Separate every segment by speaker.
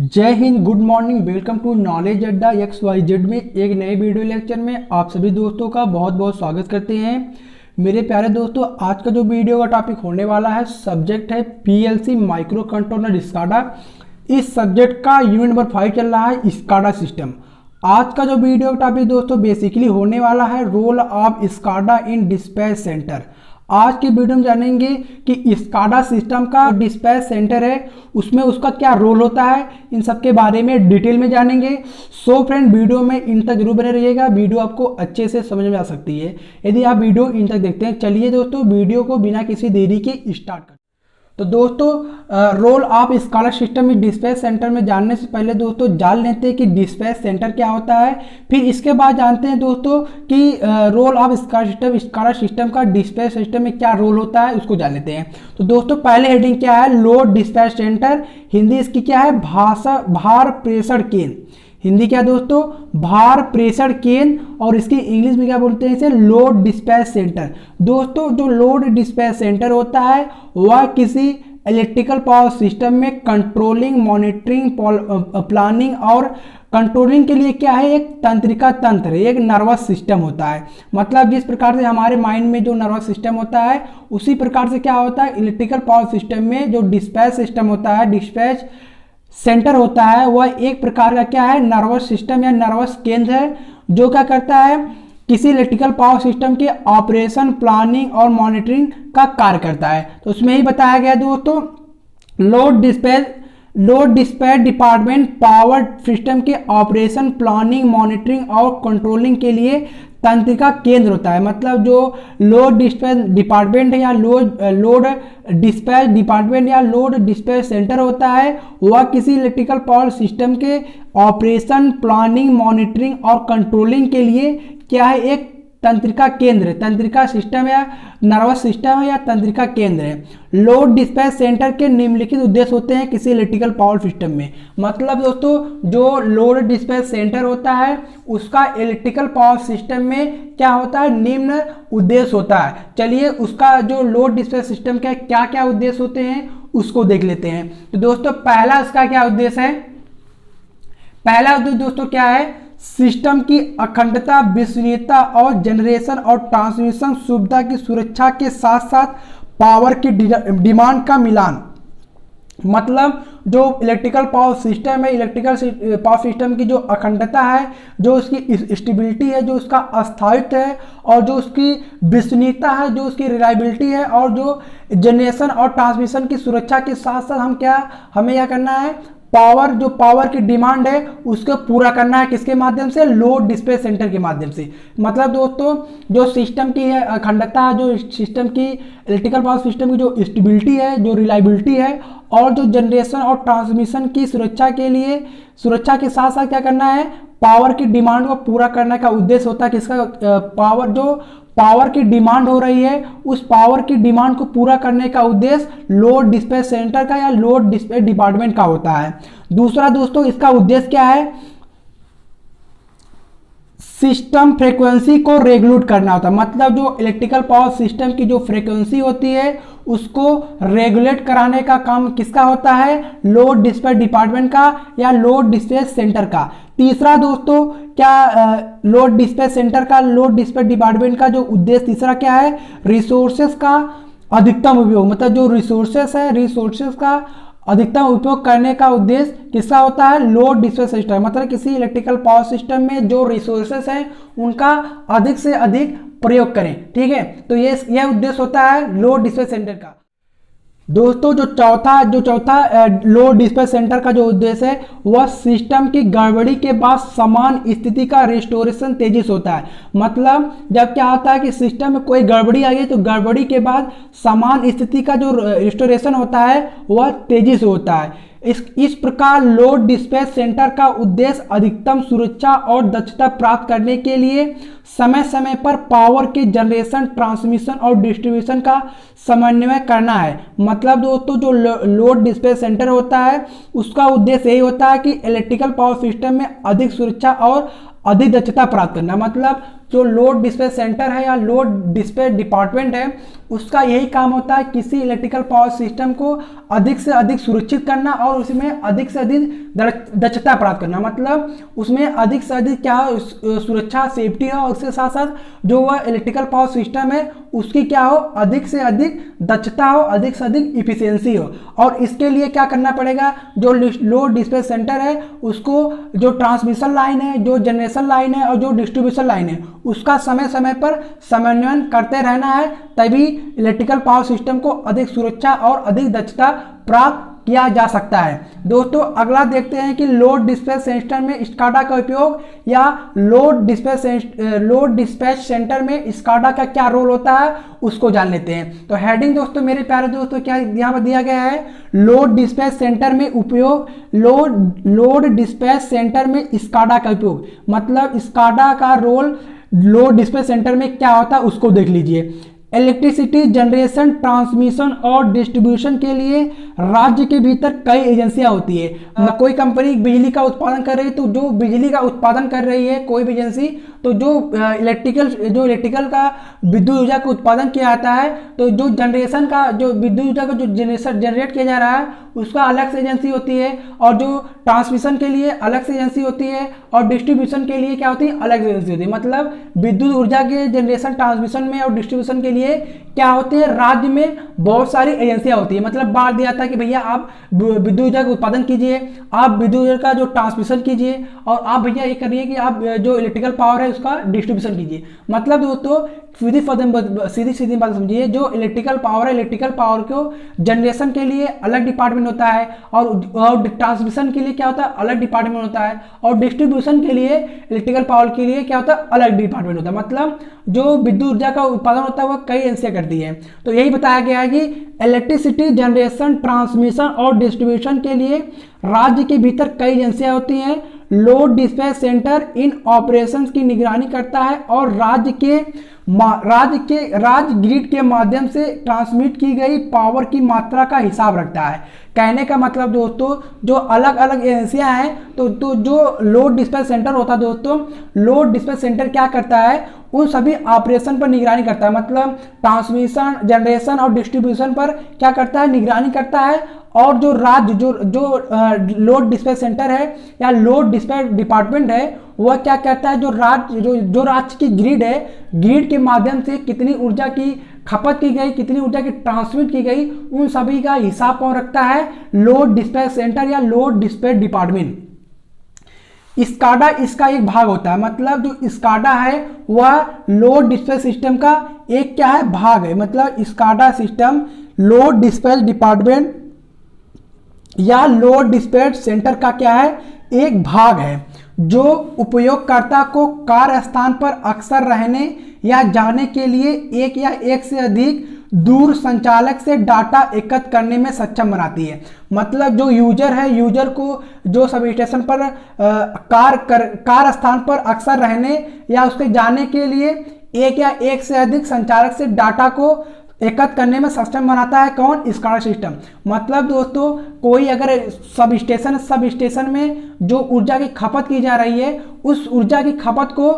Speaker 1: जय हिंद, good morning, welcome to knowledge Adda XYZ में एक नए वीडियो लेक्चर में आप सभी दोस्तों का बहुत बहुत स्वागत करते हैं। मेरे प्यारे दोस्तों, आज का जो वीडियो का टॉपिक होने वाला है, सब्जेक्ट है PLC माइक्रो कंट्रोलर स्काडा। इस सब्जेक्ट का यूनिट नंबर 5 चल रहा है, स्काडा सिस्टम। आज का जो वीडियो का टॉपिक दोस्तों बेसिकली होने वाला है role of SCADA in dispatch centre. आज के वीडियो में जानेंगे कि स्काडा सिस्टम का डिस्पैच सेंटर है उसमें उसका क्या रोल होता है, इन सब के बारे में डिटेल में जानेंगे। सो फ्रेंड, वीडियो में इन तक जरूर बने रहिएगा, वीडियो आपको अच्छे से समझ में आ सकती है यदि आप वीडियो इन तक देखते हैं। चलिए दोस्तों, वीडियो को बिना किसी देरी के स्टार्ट करते हैं। तो दोस्तों, रोल ऑफ स्काडा सिस्टम में डिस्पैच सेंटर में जानने से पहले दोस्तों जान लेते हैं कि डिस्पैच सेंटर क्या होता है। फिर इसके बाद जानते हैं दोस्तों कि रोल ऑफ स्काडा सिस्टम का डिस्पैच सिस्टम में क्या रोल होता है, उसको जान लेते हैं। तो दोस्तों पहले हेडिंग क्या है, लोड डिस्पैच सेंटर। हिंदी इसकी क्या है, भार प्रेषण केंद्र। हिंदी क्या दोस्तों, भार प्रेषण केंद्र। और इसकी इंग्लिश में क्या बोलते हैं इसे, लोड डिस्पैच सेंटर। दोस्तों जो लोड डिस्पैच सेंटर होता है वह किसी इलेक्ट्रिकल पावर सिस्टम में कंट्रोलिंग, मॉनिटरिंग, प्लानिंग और कंट्रोलिंग के लिए क्या है, एक तंत्रिका तंत्र, एक नर्वस सिस्टम होता है। मतलब जिस प्रकार से हमारे माइंड में जो नर्वस सिस्टम होता है उसी प्रकार से क्या होता है, इलेक्ट्रिकल पावर सिस्टम में जो डिस्पैच सिस्टम होता है, डिस्पैच सेंटर होता है, वह एक प्रकार का क्या है, नर्वस सिस्टम या नर्वस केंद्र है, जो क्या करता है, किसी इलेक्ट्रिकल पावर सिस्टम के ऑपरेशन, प्लानिंग और मॉनिटरिंग का कार्य करता है। तो उसमें ही बताया गया दोस्तों, load dispatch department power system के ऑपरेशन, प्लानिंग, मॉनिटरिंग और कंट्रोलिंग के लिए तंत्रिका केंद्र होता है। मतलब जो लोड डिस्पैच डिपार्टमेंट है या लोड डिस्पैच डिपार्टमेंट या लोड डिस्पैच सेंटर होता है, वह किसी इलेक्ट्रिकल पावर सिस्टम के ऑपरेशन, प्लानिंग, मॉनिटरिंग और कंट्रोलिंग के लिए क्या है, एक तंत्रिका केंद्र है। तंत्रिका सिस्टम या नर्वस सिस्टम है या तंत्रिका केंद्र है। लोड डिस्पैच सेंटर के निम्नलिखित उद्देश्य होते हैं किसी इलेक्ट्रिकल पावर सिस्टम में। मतलब दोस्तों जो लोड डिस्पैच सेंटर होता है उसका इलेक्ट्रिकल पावर सिस्टम में क्या होता है, निम्न उद्देश्य होता है। चलिए उसका जो लोड डिस्पैच सिस्टम का क्या क्या उद्देश्य होते हैं उसको देख लेते हैं। तो दोस्तों पहला इसका क्या उद्देश्य है, पहला उद्देश्य दोस्तों क्या है, सिस्टम की अखंडता, विश्वसनीयता और जनरेशन और ट्रांसमिशन सुविधा की सुरक्षा के साथ साथ पावर की डिमांड का मिलान। मतलब जो इलेक्ट्रिकल पावर सिस्टम है, इलेक्ट्रिकल पावर सिस्टम की जो अखंडता है, जो उसकी स्टेबिलिटी है, जो उसका अस्थायित्व है और जो उसकी विश्वसनीयता है, जो उसकी रिलायबिलिटी है और जो जनरेशन और ट्रांसमिशन की सुरक्षा के साथ साथ हमें क्या करना है, जो पावर की डिमांड है उसको पूरा करना है। किसके माध्यम से, लोड डिस्पैच सेंटर के माध्यम से। मतलब दोस्तों जो सिस्टम की है अखंडता, जो सिस्टम की इलेक्ट्रिकल पावर सिस्टम की जो स्टेबिलिटी है, जो रिलायबिलिटी है और जो जनरेशन और ट्रांसमिशन की सुरक्षा के साथ साथ क्या करना है, पावर की डिमांड को पूरा करने का उद्देश्य होता है। किसका, जो पावर की डिमांड हो रही है उस पावर की डिमांड को पूरा करने का उद्देश्य लोड डिस्पैच सेंटर का या लोड डिस्पैच डिपार्टमेंट का होता है। दूसरा दोस्तों इसका उद्देश्य क्या है, सिस्टम फ्रीक्वेंसी को रेगुलेट करना होता है। मतलब जो इलेक्ट्रिकल पावर सिस्टम की जो फ्रीक्वेंसी होती है उसको रेगुलेट कराने का काम किसका होता है, लोड डिस्पैच डिपार्टमेंट का या लोड डिस्पैच सेंटर का। तीसरा दोस्तों क्या, लोड डिस्पैच सेंटर का, लोड डिस्पैच डिपार्टमेंट का जो उद्देश्य तीसरा क्या है, रिसोर्सेस का अधिकतम उपयोग। मतलब जो रिसोर्सेस है, रिसोर्सेस का अधिकतम उपयोग करने का उद्देश्य किसका होता है, लोड डिस्पैच सिस्टम। मतलब किसी इलेक्ट्रिकल पावर सिस्टम में जो रिसोर्सेस हैं उनका अधिक से अधिक प्रयोग करें। ठीक है, तो यह उद्देश्य होता है लोड डिस्पैच सेंटर का। दोस्तों जो चौथा लोड डिस्पैच सेंटर का जो उद्देश्य है वह सिस्टम की गड़बड़ी के बाद समान स्थिति का रिस्टोरेशन तेजी से होता है। मतलब जब क्या होता है कि सिस्टम में कोई गड़बड़ी आ गई तो गड़बड़ी के बाद समान स्थिति का जो रिस्टोरेशन होता है वह तेजी से होता है। इस प्रकार लोड डिस्पैच सेंटर का उद्देश्य अधिकतम सुरक्षा और दक्षता प्राप्त करने के लिए समय समय पर पावर के जनरेशन, ट्रांसमिशन और डिस्ट्रीब्यूशन का समन्वय करना है। मतलब दोस्तों जो लोड डिस्पैच सेंटर होता है उसका उद्देश्य यही होता है कि इलेक्ट्रिकल पावर सिस्टम में अधिक सुरक्षा और अधिक दक्षता प्राप्त करना। मतलब जो लोड डिस्पैच सेंटर है या लोड डिस्पैच डिपार्टमेंट है उसका यही काम होता है किसी इलेक्ट्रिकल पावर सिस्टम को अधिक से अधिक सुरक्षित करना और उसमें अधिक से अधिक दक्षता प्राप्त करना। मतलब उसमें अधिक से अधिक क्या हो, सुरक्षा सेफ्टी हो, और उसके साथ साथ जो वह इलेक्ट्रिकल पावर सिस्टम है उसकी क्या हो, अधिक से अधिक दक्षता हो, अधिक से अधिक इफिशियंसी हो। और इसके लिए क्या करना पड़ेगा, जो लोड डिस्पैच सेंटर है उसको, जो ट्रांसमिशन लाइन है, जो जनरेशन लाइन है और जो डिस्ट्रीब्यूशन लाइन है, उसका समय समय पर समन्वयन करते रहना है, तभी इलेक्ट्रिकल पावर सिस्टम को अधिक सुरक्षा और अधिक दक्षता प्राप्त किया जा सकता है। दोस्तों अगला देखते हैं कि लोड डिस्पैच सेंटर में स्काडा का उपयोग या लोड डिस्पैच सेंटर में स्काडा का क्या रोल होता है उसको जान लेते हैं। तो हेडिंग दोस्तों मेरे प्यारे दोस्तों क्या यहाँ पर दिया गया है, लोड डिस्पैच सेंटर में उपयोग, लोड डिस्पैच सेंटर में स्काडा का उपयोग। मतलब स्काडा का रोल लोड डिस्पैच सेंटर में क्या होता है उसको देख लीजिए। इलेक्ट्रिसिटी जनरेशन, ट्रांसमिशन और डिस्ट्रीब्यूशन के लिए राज्य के भीतर कई एजेंसियां होती है। कोई कंपनी बिजली का उत्पादन कर रही है तो जो बिजली का उत्पादन कर रही है कोई भी एजेंसी, तो जो इलेक्ट्रिकल का विद्युत ऊर्जा का उत्पादन किया जाता है, तो जो जनरेशन का, जो विद्युत ऊर्जा का जो जनरेट किया जा रहा है उसका अलग से एजेंसी होती है, और जो ट्रांसमिशन के लिए अलग से एजेंसी होती है, और डिस्ट्रीब्यूशन के लिए क्या होती है, अलग से एजेंसी होती है। मतलब विद्युत ऊर्जा के जनरेशन, ट्रांसमिशन में और डिस्ट्रीब्यूशन के लिए क्या होते हैं, राज्य में बहुत सारी एजेंसियां होती है। मतलब बांट दिया था कि भैया आप विद्युत ऊर्जा का उत्पादन कीजिए, आप विद्युत ऊर्जा का जो ट्रांसमिशन कीजिए, और आप भैया ये करिए कि आप जो इलेक्ट्रिकल पावर है उसका डिस्ट्रीब्यूशन कीजिए। मतलब दोस्तों सीधी सीधी बात समझिए, जो इलेक्ट्रिकल पावर है, इलेक्ट्रिकल पावर को जनरेशन के लिए अलग डिपार्टमेंट होता है, और ट्रांसमिशन के लिए क्या होता है, अलग डिपार्टमेंट होता है, और डिस्ट्रीब्यूशन के लिए, इलेक्ट्रिकल पावर के लिए क्या होता है, अलग डिपार्टमेंट होता है। मतलब जो विद्युत ऊर्जा का उत्पादन होता है वह कई एजेंसियां करती है। तो यही बताया गया है कि इलेक्ट्रिसिटी जनरेशन, ट्रांसमिशन और डिस्ट्रीब्यूशन के लिए राज्य के भीतर कई एजेंसियां होती हैं। लोड डिस्पैच सेंटर इन ऑपरेशंस की निगरानी करता है और राज्य ग्रिड के माध्यम से ट्रांसमिट की गई पावर की मात्रा का हिसाब रखता है। कहने का मतलब दोस्तों, जो अलग अलग एजेंसियां हैं, तो जो लोड डिस्पैच सेंटर होता है दोस्तों, लोड डिस्पैच सेंटर क्या करता है, उन सभी ऑपरेशन पर निगरानी करता है। मतलब ट्रांसमिशन, जनरेशन और डिस्ट्रीब्यूशन पर क्या करता है, निगरानी करता है। और जो राज्य जो लोड डिस्पैच सेंटर है या लोड डिस्पैच डिपार्टमेंट है, वह क्या करता है, जो राज्य की ग्रिड है, ग्रिड के माध्यम से कितनी ऊर्जा की खपत की गई, कितनी ऊर्जा की ट्रांसमिट की गई, उन सभी का हिसाब कौन रखता है, लोड डिस्पैच सेंटर या लोड डिस्पैच डिपार्टमेंट। स्काडा इसका एक भाग होता है। मतलब जो स्काडा है वह लोड डिस्पैच सिस्टम का एक क्या है, भाग है। मतलब SCADA system load dispatch department या लोड डिस्पैच सेंटर का क्या है, एक भाग है, जो उपयोगकर्ता को कार्य स्थान पर अक्सर रहने या जाने के लिए एक या एक से अधिक दूर संचालक से डाटा एकत्र करने में सक्षम बनाती है। मतलब जो यूजर है, यूजर को जो सब स्टेशन पर कार्य स्थान पर अक्सर रहने या उसके जाने के लिए एक या एक से अधिक संचालक से डाटा को एकत्र करने में सक्षम बनाता है। कौन, स्काडा सिस्टम। मतलब दोस्तों कोई अगर सब स्टेशन में जो ऊर्जा की खपत की जा रही है, उस ऊर्जा की खपत को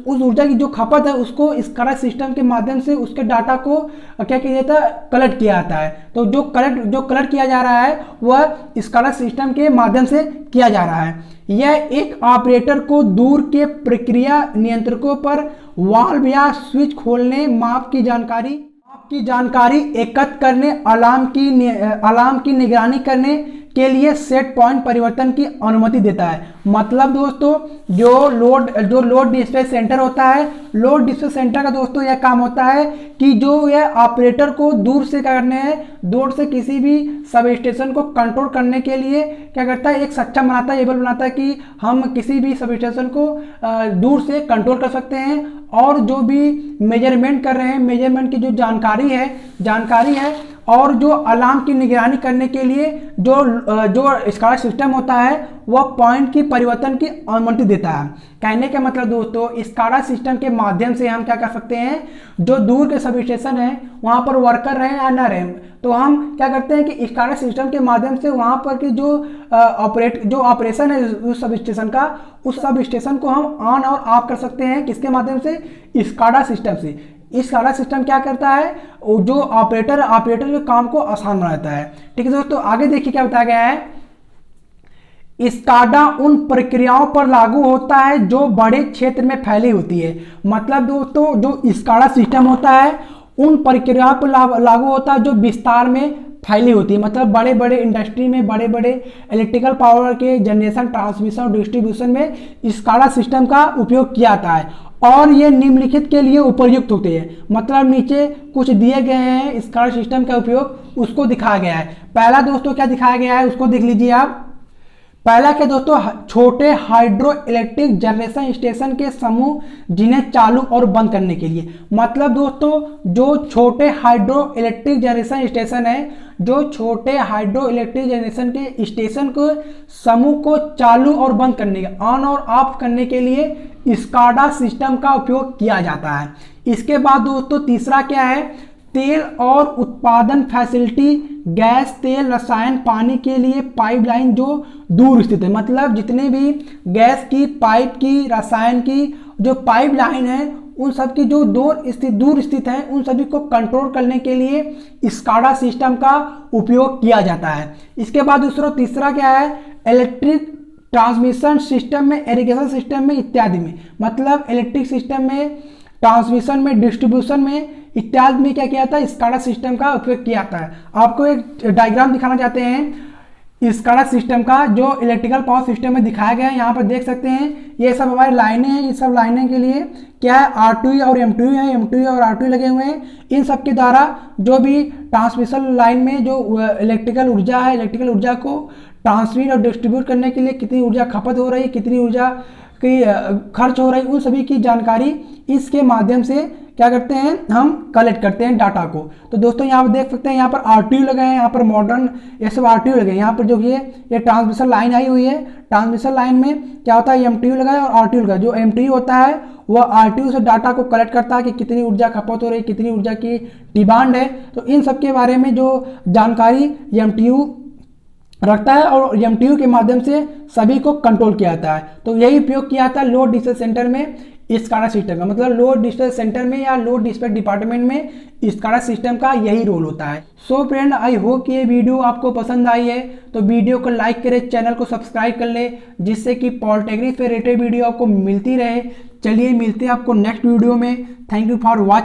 Speaker 1: उस ऊर्जा की जो खपत है उसको स्काडा सिस्टम के माध्यम से उसके डाटा को क्या किया जाता है, कलेक्ट किया जाता है। तो जो कलेक्ट किया जा रहा है वह स्काडा सिस्टम के माध्यम से किया जा रहा है। यह एक ऑपरेटर को दूर के प्रक्रिया नियंत्रकों पर वाल्व या स्विच खोलने, माप की जानकारी एकत्र करने, अलार्म की निगरानी करने के लिए सेट पॉइंट परिवर्तन की अनुमति देता है। मतलब दोस्तों जो लोड डिस्पैच सेंटर होता है, लोड डिस्पैच सेंटर का दोस्तों यह काम होता है कि जो यह ऑपरेटर को दूर से क्या करने हैं, दूर से किसी भी सब स्टेशन को कंट्रोल करने के लिए क्या करता है, एक सक्षम बनाता है, एबल बनाता है कि हम किसी भी सब स्टेशन को दूर से कंट्रोल कर सकते हैं। और जो भी मेजरमेंट कर रहे हैं, मेजरमेंट की जो जानकारी है और जो अलार्म की निगरानी करने के लिए जो स्काडा सिस्टम होता है वह पॉइंट की परिवर्तन की अनुमति देता है। कहने का मतलब दोस्तों स्काडा सिस्टम के माध्यम से हम क्या कर सकते हैं, जो दूर के सब स्टेशन है वहां पर वर्कर रहे या ना रहे, तो हम क्या करते हैं कि स्काडा सिस्टम के माध्यम से वहां पर की जो ऑपरेशन है उस सब स्टेशन का, उस सब स्टेशन को हम ऑन और ऑफ कर सकते हैं। किसके माध्यम से, स्काडा सिस्टम से। इस SCADA सिस्टम क्या करता है, जो ऑपरेटर के काम को आसान बनाता है। ठीक है दोस्तों, आगे देखिए क्या बताया गया है। SCADA उन प्रक्रियाओं पर लागू होता है जो बड़े क्षेत्र में फैली होती है। मतलब दोस्तों जो SCADA सिस्टम होता है उन प्रक्रियाओं पर लागू होता है जो विस्तार में फैली होती है। मतलब बड़े बड़े इंडस्ट्री में, बड़े बड़े इलेक्ट्रिकल पावर के जनरेशन, ट्रांसमिशन और डिस्ट्रीब्यूशन में SCADA सिस्टम का उपयोग किया जाता है और ये निम्नलिखित के लिए उपयुक्त होते हैं। मतलब नीचे कुछ दिए गए हैं SCADA सिस्टम का उपयोग, उसको दिखाया गया है। पहला दोस्तों क्या दिखाया गया है उसको देख लीजिए आप। पहला क्या दोस्तों, छोटे हाइड्रो इलेक्ट्रिक जनरेशन स्टेशन के समूह जिन्हें चालू और बंद करने के लिए। मतलब दोस्तों जो छोटे हाइड्रो इलेक्ट्रिक जनरेशन स्टेशन है, जो छोटे हाइड्रो इलेक्ट्रिक जनरेशन के स्टेशन को समूह को चालू और बंद करने के, ऑन और ऑफ करने के लिए SCADA सिस्टम का उपयोग किया जाता है। इसके बाद दोस्तों तीसरा क्या है, तेल और उत्पादन फैसिलिटी, गैस, तेल, रसायन, पानी के लिए पाइपलाइन जो दूर स्थित है। मतलब जितने भी गैस की पाइप की, रसायन की जो पाइपलाइन है उन सब की जो दूर स्थित है उन सभी को कंट्रोल करने के लिए SCADA सिस्टम का उपयोग किया जाता है। इसके बाद तीसरा क्या है, इलेक्ट्रिक ट्रांसमिशन सिस्टम में, इरिगेशन सिस्टम में इत्यादि में। मतलब इलेक्ट्रिक सिस्टम में, ट्रांसमिशन में, डिस्ट्रीब्यूशन में इत्यादि में क्या किया जाता है, SCADA सिस्टम का उपयोग किया जाता है। आपको एक डायग्राम दिखाना चाहते हैं SCADA सिस्टम का जो इलेक्ट्रिकल पावर सिस्टम में दिखाया गया है। यहाँ पर देख सकते हैं ये सब हमारी लाइनें हैं। ये सब लाइनें के लिए क्या है, R2 और M2 है, M2 और R2 लगे हुए हैं। इन सब के द्वारा जो भी ट्रांसमिशन लाइन में जो इलेक्ट्रिकल ऊर्जा है, इलेक्ट्रिकल ऊर्जा को ट्रांसमिट और डिस्ट्रीब्यूट करने के लिए कितनी ऊर्जा खपत हो रही है, कितनी ऊर्जा की खर्च हो रही है, उन सभी की जानकारी इसके माध्यम से क्या करते हैं, हम कलेक्ट करते हैं डाटा को। तो दोस्तों यहाँ पर देख सकते हैं, यहाँ पर RTU लगे हैं, यहाँ पर मॉडर्न ये सब RTU लगे हैं। यहाँ पर जो कि ये ट्रांसमिशन लाइन आई हुई है, ट्रांसमिशन लाइन में क्या होता है, MTU लगा है और RTU लगा है। जो MTU होता है वह RTU से डाटा को कलेक्ट करता है कि कितनी ऊर्जा खपत हो रही है, कितनी ऊर्जा की डिमांड है। तो इन सब के बारे में जो जानकारी MTU रखता है और MTU के माध्यम से सभी को कंट्रोल किया जाता है। तो यही उपयोग किया जाता है लोड डिस्पैच सेंटर में SCADA सिस्टम का। मतलब लोड डिस्पैच सेंटर में या लोड डिस्पैच डिपार्टमेंट में SCADA सिस्टम का यही रोल होता है। सो फ्रेंड, आई होप कि ये वीडियो आपको पसंद आई है। तो वीडियो को लाइक करें, चैनल को सब्सक्राइब कर ले, जिससे कि पॉलिटेक्निक से रिलेटेड वीडियो आपको मिलती रहे। चलिए मिलते हैं आपको नेक्स्ट वीडियो में। Thank you for watching.